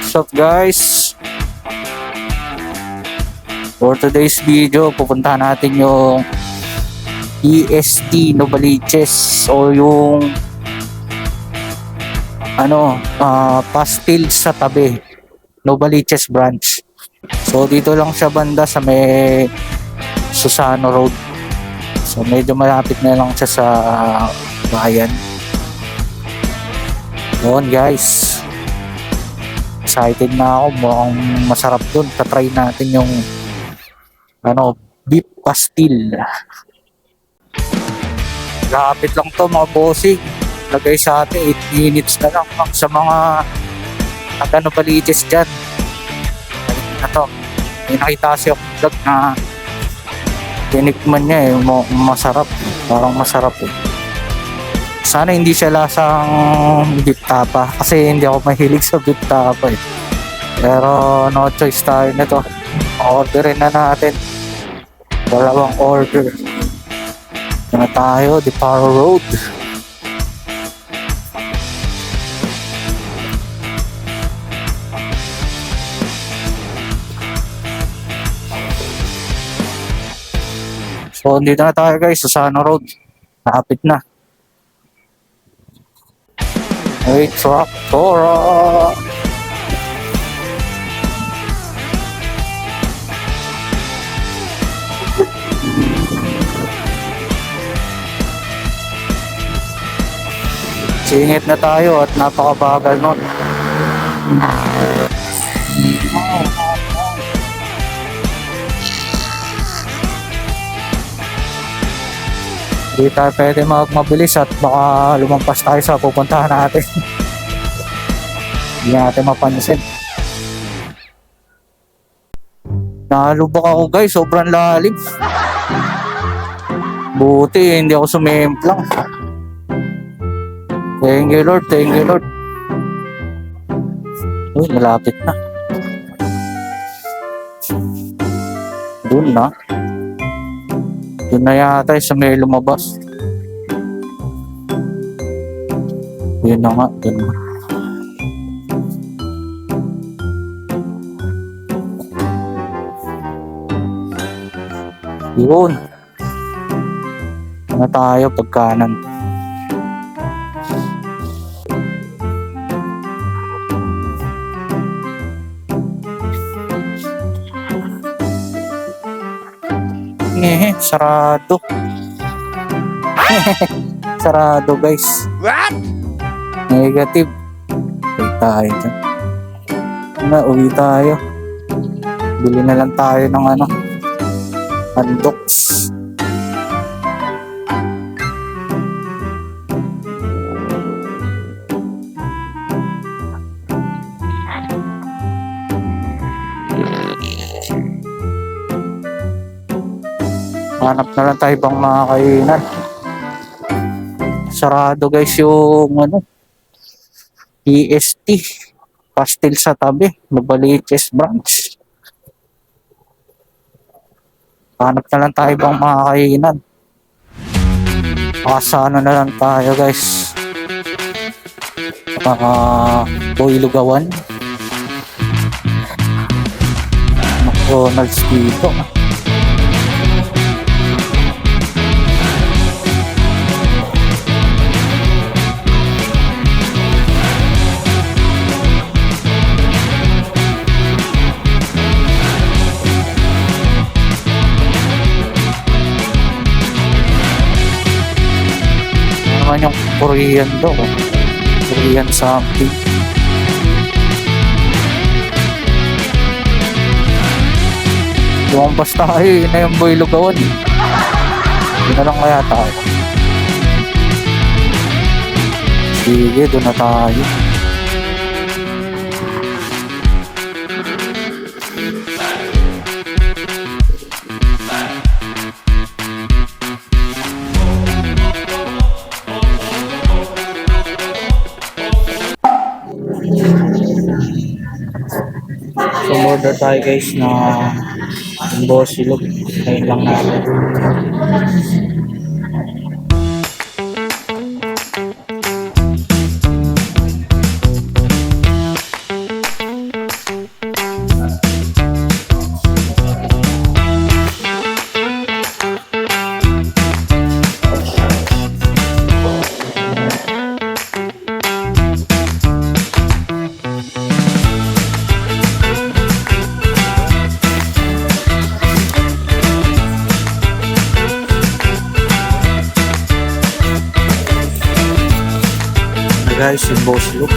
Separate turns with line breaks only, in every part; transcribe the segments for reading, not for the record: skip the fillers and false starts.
What's up guys? For today's video, pupuntahan natin yung EST Novaliches o yung pastil sa tabi Novaliches branch. So dito lang siya banda sa may Susano Road. So medyo malapit na lang siya sa bayan. Yun guys, excited na ako, mukhang masarap dun. Tatry natin yung beef pastil. Lapit lang to mga bossing. Lagay sa atin 8 minutes na lang sa mga Novaliches dyan. Na to, may nakita kasi ako vlog na tinikman niya masarap, parang masarap Sana hindi siya lasang beef tapa kasi hindi ako mahilig sa beef tapa pero no choice tayo nito. Orderin na natin, dalawang order na tayo. Deparo Road. So dito na tayo guys sa Susano Road. Lapit na. Hey, Traktora! Singit na tayo at napakabagal nun. Hindi tayo pwede mabilis at baka lumampas tayo sa pupuntahan natin. Hindi natin mapansin. Nalubak ako guys, sobrang lalim. Buti hindi ako sumemplang. Thank you Lord, thank you Lord. Uy, malapit na. Doon na. Doon na yata sa may lumabas. Yun na nga, yun na. Yun. Ano tayo pagkanan? Sarado. Sarado guys.
What?
Negative. Uwi tayo dyan. Uwi tayo. Bili na lang tayo ng handoks. Hanap na lang tayo bang mga kainan. Sarado guys yung EST pastil sa tabi Novaliches branch. Hanap na lang tayo bang mga kainan. Makasano na lang tayo guys. Boy Lugawan, McDonald's dito. Yung Korean daw, Korean something. Lumampas tayo, yun na yung Boy Lugawan. Yun na lang kaya tayo. Sige, doon na tayo. So order tayo guys na boss silog. Ayun lang natin. guys, yung Boss Luke.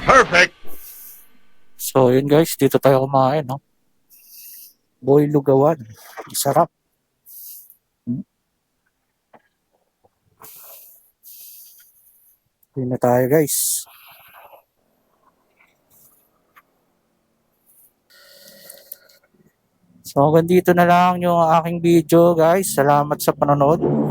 Perfect.
So yun guys, dito tayo kumain, no? Boy Lugawan. Sarap. Yun na tayo guys. So hanggang dito na lang yung aking video guys. Salamat sa panonood.